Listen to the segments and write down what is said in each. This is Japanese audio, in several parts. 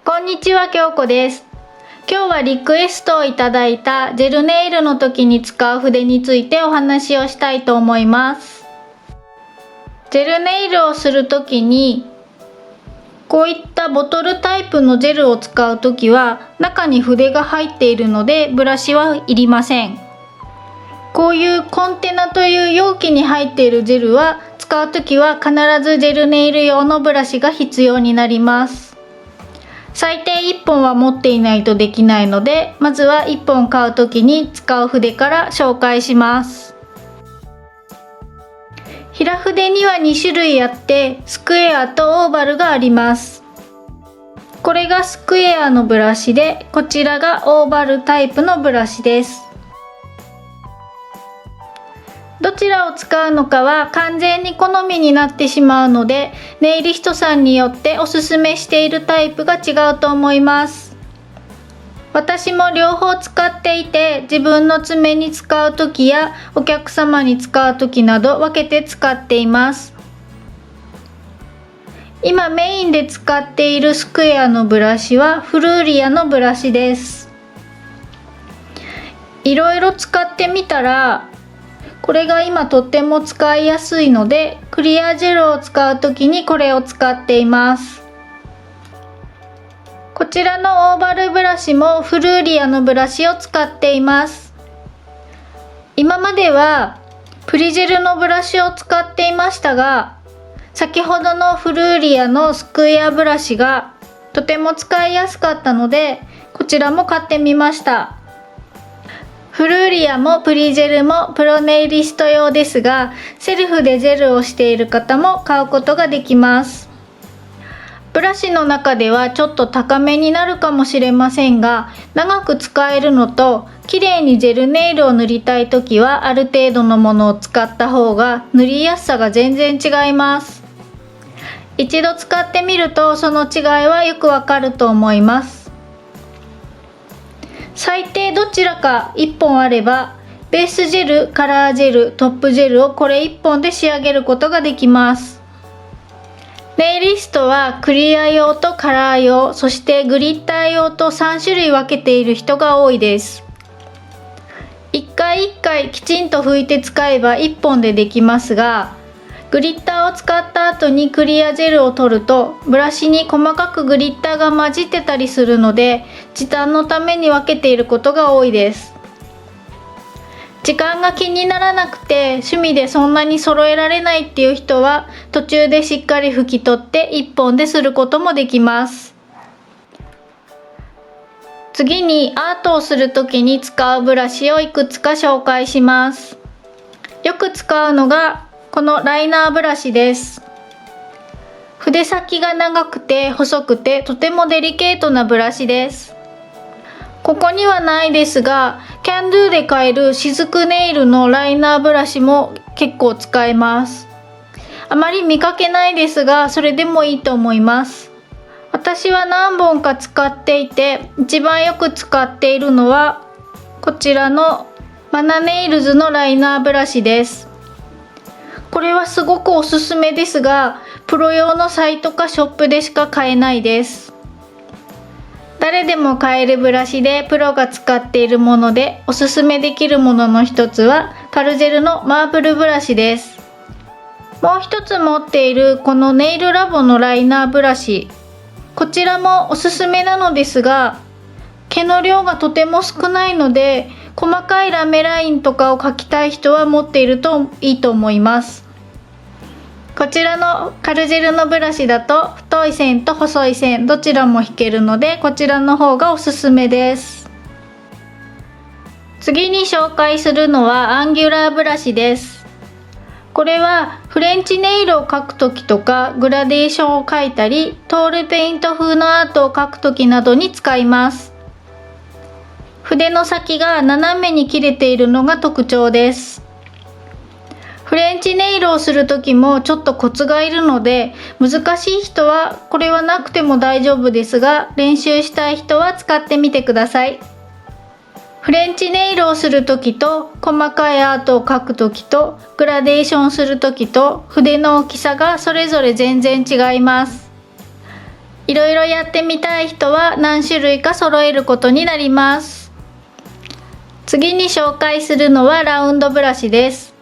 こんにちは、京子です。今日はリクエストをいただいたジェルネイルの時に使う筆についてお話をしたいと思います。ジェルネイルをする時にこういったボトルタイプのジェルを使う時は中に筆が入っているのでブラシはいりません。こういうコンテナという容器に入っているジェルは使う時は必ずジェルネイル用のブラシが必要になります。最低1本は持っていないとできないので、まずは1本買う時に使う筆から紹介します。平筆には2種類あってスクエアとオーバルがあります。これがスクエアのブラシで、こちらがオーバルタイプのブラシです。どちらを使うのかは完全に好みになってしまうので、ネイリストさんによっておすすめしているタイプが違うと思います。私も両方使っていて、自分の爪に使う時やお客様に使う時など分けて使っています。今メインで使っているスクエアのブラシはフルーリアのブラシです。いろいろ使ってみたらこれが今とっても使いやすいので、クリアジェルを使う時にこれを使っています。こちらのオーバルブラシもフルーリアのブラシを使っています。今まではプリジェルのブラシを使っていましたが、先ほどのフルーリアのスクエアブラシがとても使いやすかったので、こちらも買ってみました。フルーリアもプリジェルもプロネイリスト用ですが、セルフでジェルをしている方も買うことができます。ブラシの中ではちょっと高めになるかもしれませんが、長く使えるのと綺麗にジェルネイルを塗りたい時はある程度のものを使った方が塗りやすさが全然違います。一度使ってみるとその違いはよくわかると思います。最低どちらか1本あれば、ベースジェル、カラージェル、トップジェルをこれ1本で仕上げることができます。ネイリストはクリア用とカラー用、そしてグリッター用と3種類分けている人が多いです。1回1回きちんと拭いて使えば1本でできますが、グリッターを使った後にクリアジェルを取るとブラシに細かくグリッターが混じってたりするので、時短のために分けていることが多いです。時間が気にならなくて趣味でそんなに揃えられないっていう人は途中でしっかり拭き取って1本ですることもできます。次にアートをする時に使うブラシをいくつか紹介します。よく使うのがこのライナーブラシです。筆先が長くて細くてとてもデリケートなブラシです。ここにはないですが、キャンドゥで買える雫ネイルのライナーブラシも結構使えます。あまり見かけないですが、それでもいいと思います。私は何本か使っていて、一番よく使っているのはこちらのマナネイルズのライナーブラシです。これはすごくおすすめですが、プロ用のサイトかショップでしか買えないです。誰でも買えるブラシでプロが使っているものでおすすめできるものの一つはパルジェルのマーブルブラシです。もう一つ持っているこのネイルラボのライナーブラシ、こちらもおすすめなのですが、毛の量がとても少ないので細かいラメラインとかを描きたい人は持っているといいと思います。こちらのカルジェルのブラシだと太い線と細い線どちらも引けるので、こちらの方がおすすめです。次に紹介するのはアンギュラーブラシです。これはフレンチネイルを描くときとかグラデーションを描いたりトールペイント風のアートを描くときなどに使います。筆の先が斜めに切れているのが特徴です。フレンチネイルをする時もちょっとコツがいるので、難しい人はこれはなくても大丈夫ですが、練習したい人は使ってみてください。フレンチネイルをする時と細かいアートを描く時とグラデーションする時と筆の大きさがそれぞれ全然違います。いろいろやってみたい人は何種類か揃えることになります。次に紹介するのはラウンドブラシです。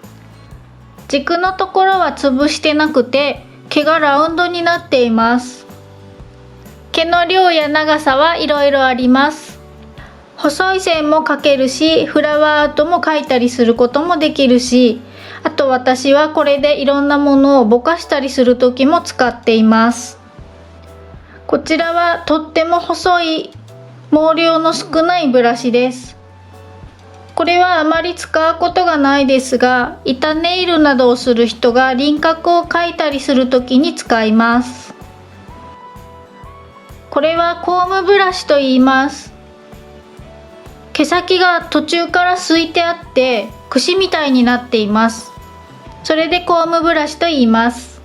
軸のところは潰してなくて毛がラウンドになっています。毛の量や長さはいろいろあります。細い線も描けるし、フラワーアートも描いたりすることもできるし、あと私はこれでいろんなものをぼかしたりする時も使っています。こちらはとっても細い毛量の少ないブラシです。これはあまり使うことがないですが、板ネイルなどをする人が輪郭を描いたりする時に使います。これはコームブラシと言います。毛先が途中からすいてあって櫛みたいになっています。それでコームブラシと言います。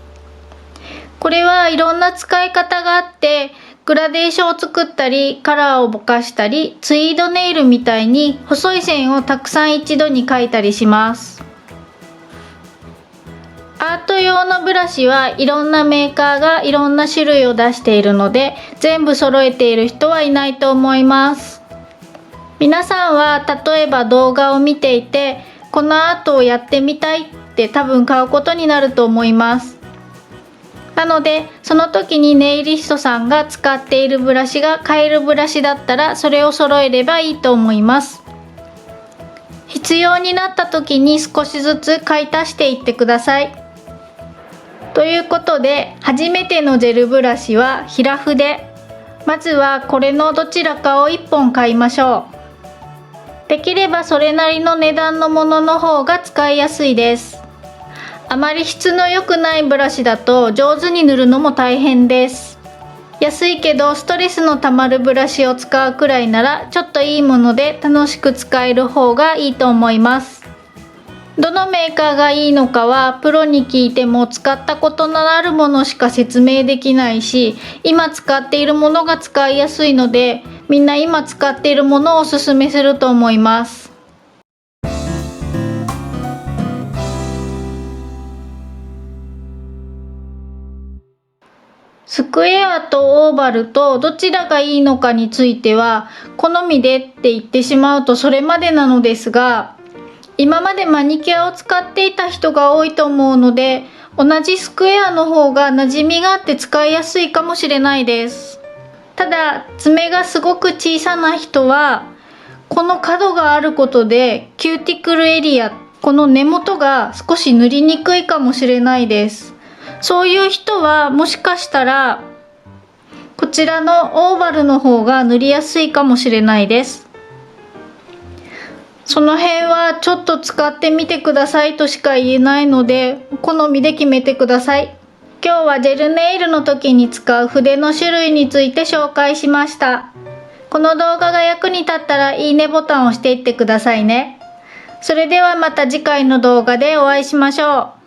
これはいろんな使い方があって、グラデーションを作ったりカラーをぼかしたり、ツイードネイルみたいに細い線をたくさん一度に描いたりします。アート用のブラシはいろんなメーカーがいろんな種類を出しているので、全部揃えている人はいないと思います。皆さんは例えば動画を見ていて、このアートをやってみたいって多分買うことになると思います。なのでその時にネイリストさんが使っているブラシが買えるブラシだったらそれを揃えればいいと思います。必要になった時に少しずつ買い足していってください。ということで初めてのジェルブラシは平筆。まずはこれのどちらかを1本買いましょう。できればそれなりの値段のものの方が使いやすいです。あまり質の良くないブラシだと上手に塗るのも大変です。安いけどストレスのたまるブラシを使うくらいならちょっといいもので楽しく使える方がいいと思います。どのメーカーがいいのかはプロに聞いても使ったことのあるものしか説明できないし、今使っているものが使いやすいのでみんな今使っているものをおすすめすると思います。スクエアとオーバルとどちらがいいのかについては好みでって言ってしまうとそれまでなのですが、今までマニキュアを使っていた人が多いと思うので、同じスクエアの方が馴染みがあって使いやすいかもしれないです。ただ爪がすごく小さな人はこの角があることでキューティクルエリア、この根元が少し塗りにくいかもしれないです。そういう人はもしかしたらこちらのオーバルの方が塗りやすいかもしれないです。その辺はちょっと使ってみてくださいとしか言えないので好みで決めてください。今日はジェルネイルの時に使う筆の種類について紹介しました。この動画が役に立ったらいいねボタンを押していってくださいね。それではまた次回の動画でお会いしましょう。